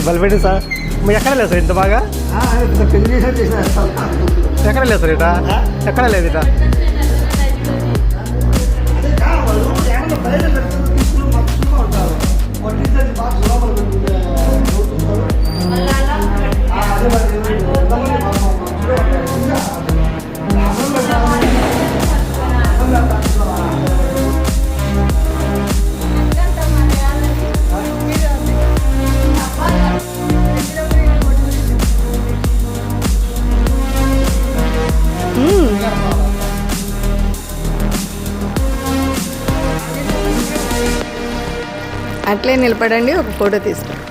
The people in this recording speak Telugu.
బలిపెట్టి సార్ మీరు ఎక్కడ లేదు సార్ ఇంత బాగా ఎక్కడ లేదు సార్ ఇట ఎక్కడ లేదు ఇట అట్లే నిలబడండి, ఒక ఫోటో తీస్తాను.